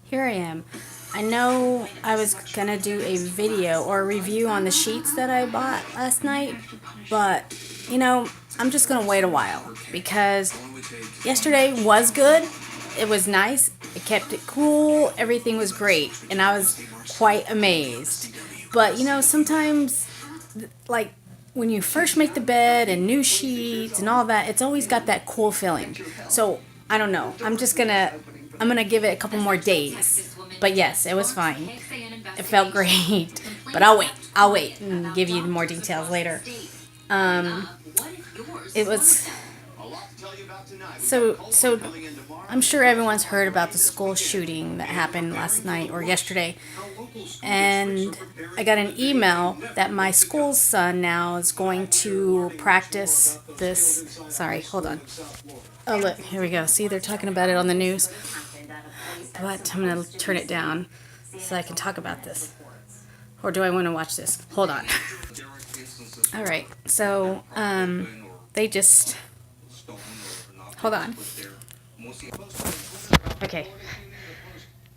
Here I am. I know I was gonna do a video or a review on the sheets that I bought last night, but I'm just gonna wait a while because yesterday was good. It was nice. It kept it cool. Everything was great, and I was quite amazed. But sometimes, like when you first make the bed and new sheets and all that, it's always got that cool feeling. So I don't know. I'm gonna give it a couple more days. But yes, it was fine. It felt great. But I'll wait and give you more details later. Um, it was so I'm sure everyone's heard about the school shooting that happened last night or yesterday. And I got an email that my school's son now is going to practice this. Sorry, hold on. Oh, look, here we go. See, they're talking about it on the news. But I'm going to turn it down so I can talk about this. Or do I want to watch this? Hold on. All right. So, they just... Hold on. Okay.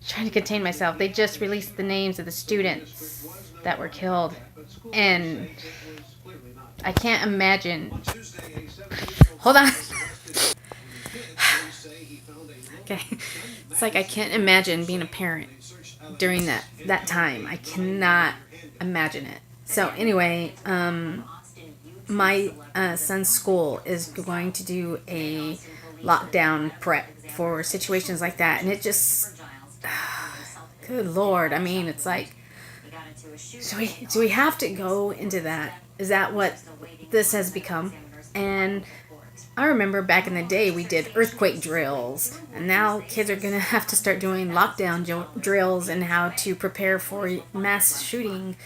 Trying to contain myself. They just released the names of the students that were killed. And I can't imagine. Hold on. Okay. It's like I can't imagine being a parent during that time. I cannot imagine it. So anyway, my son's school is going to do a lockdown prep for situations like that, and it just, good Lord, I mean, it's like, do we have to go into that? Is that what this has become? And I remember back in the day we did earthquake drills, and now kids are going to have to start doing lockdown drills and how to prepare for mass shooting.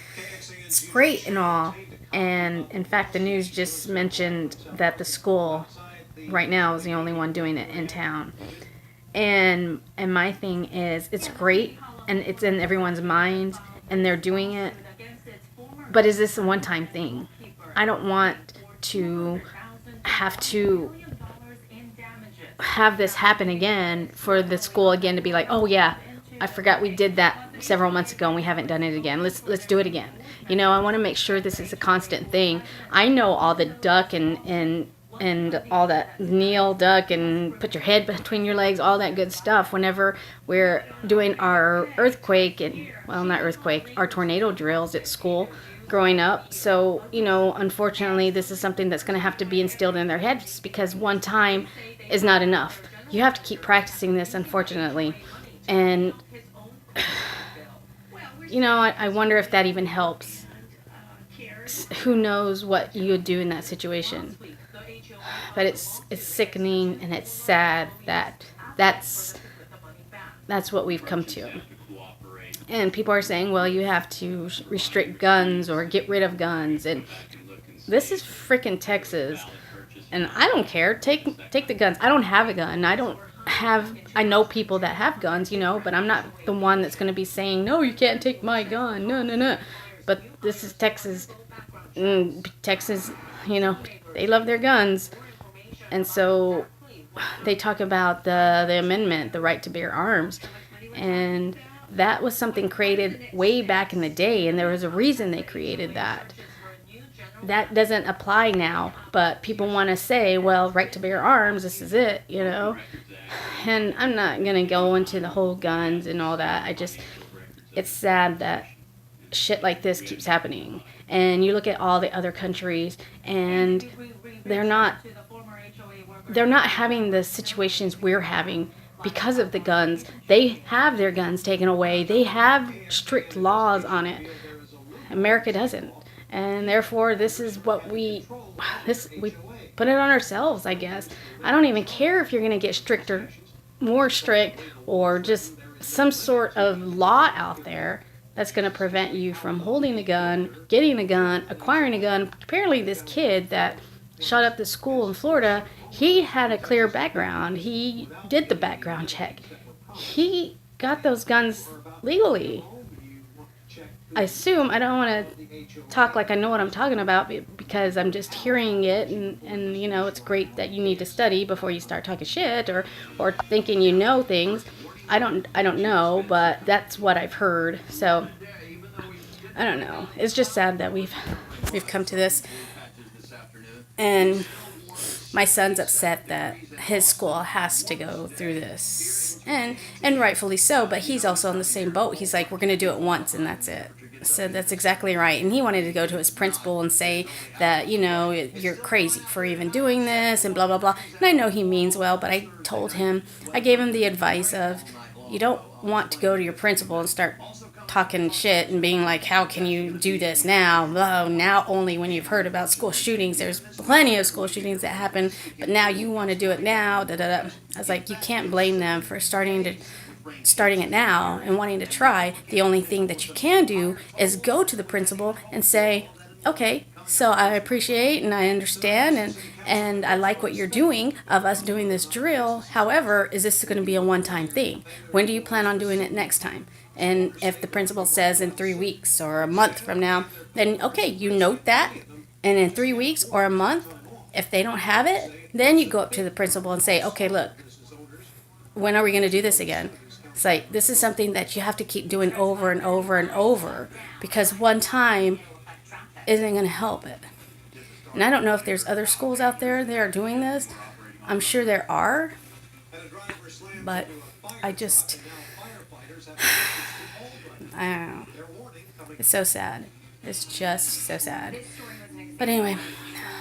It's great and all, and in fact the news just mentioned that the school right now is the only one doing it in town. And my thing is, it's great and it's in everyone's minds and they're doing it, but is this a one-time thing? I don't want to have this happen again for the school again to be like, oh yeah, I forgot we did that several months ago and we haven't done it again. Let's do it again. I want to make sure this is a constant thing. I know all the duck and all that kneel, duck, and put your head between your legs, all that good stuff whenever we're doing our earthquake and, well, not earthquake, our tornado drills at school growing up. So, unfortunately, this is something that's going to have to be instilled in their heads because one time is not enough. You have to keep practicing this, unfortunately. And, I wonder if that even helps. Who knows what you would do in that situation. But it's sickening and it's sad that that's what we've come to. And people are saying, well, you have to restrict guns or get rid of guns. And this is freaking Texas. And I don't care. Take the guns. I don't have a gun. I know people that have guns, but I'm not the one that's going to be saying, no, you can't take my gun. No. But this is Texas. Texas, they love their guns. And so they talk about the amendment, the right to bear arms. And that was something created way back in the day, and there was a reason they created that. That doesn't apply now, but people want to say, well, right to bear arms, this is it, And I'm not going to go into the whole guns and all that. It's sad that shit like this keeps happening. And you look at all the other countries, and they're not having the situations we're having because of the guns. They have their guns taken away. They have strict laws on it. America doesn't. And therefore, this is what we put it on ourselves, I guess. I don't even care if you're going to get stricter, more strict, or just some sort of law out there that's going to prevent you from holding a gun, getting a gun, acquiring a gun. Apparently, this kid that shot up the school in Florida, he had a clear background. He did the background check. He got those guns legally. I assume, I don't want to talk like I know what I'm talking about because I'm just hearing it, and you know, it's great that you need to study before you start talking shit or thinking you know things. I don't know, but that's what I've heard. So I don't know. It's just sad that we've come to this, and my son's upset that his school has to go through this, and rightfully so. But he's also in the same boat. He's like, we're going to do it once, and that's it. So that's exactly right. And he wanted to go to his principal and say that, you know, you're crazy for even doing this and blah blah blah. And I know he means well, but I told him, I gave him the advice of, you don't want to go to your principal and start talking shit and being like, how can you do this now? Oh, now only when you've heard about school shootings. There's plenty of school shootings that happen, but now you want to do it now. Da, da, da. I was like, you can't blame them for starting it now and wanting to try. The only thing that you can do is go to the principal and say, okay, so I appreciate and I understand and I like what you're doing of us doing this drill. However, is this going to be a one-time thing? When do you plan on doing it next time? And if the principal says in 3 weeks or a month from now, then okay, you note that. And in 3 weeks or a month, if they don't have it, then you go up to the principal and say, okay, look, when are we going to do this again? It's like, this is something that you have to keep doing over and over and over, because one time isn't going to help it. And I don't know if there's other schools out there that are doing this. I'm sure there are. But I just, I don't know. It's so sad. It's just so sad. But anyway,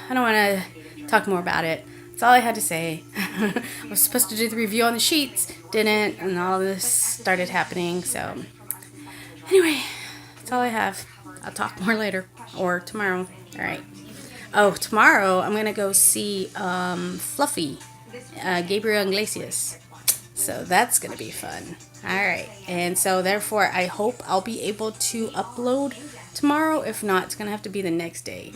I don't want to talk more about it. That's all I had to say. I was supposed to do the review on the sheets, didn't, and all this started happening. So anyway, that's all I have. I'll talk more later or tomorrow. All right. Oh, tomorrow I'm going to go see Fluffy, Gabriel Iglesias. So that's going to be fun. All right. And so therefore, I hope I'll be able to upload tomorrow. If not, it's going to have to be the next day,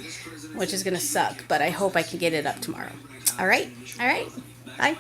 which is going to suck. But I hope I can get it up tomorrow. All right. All right. Bye.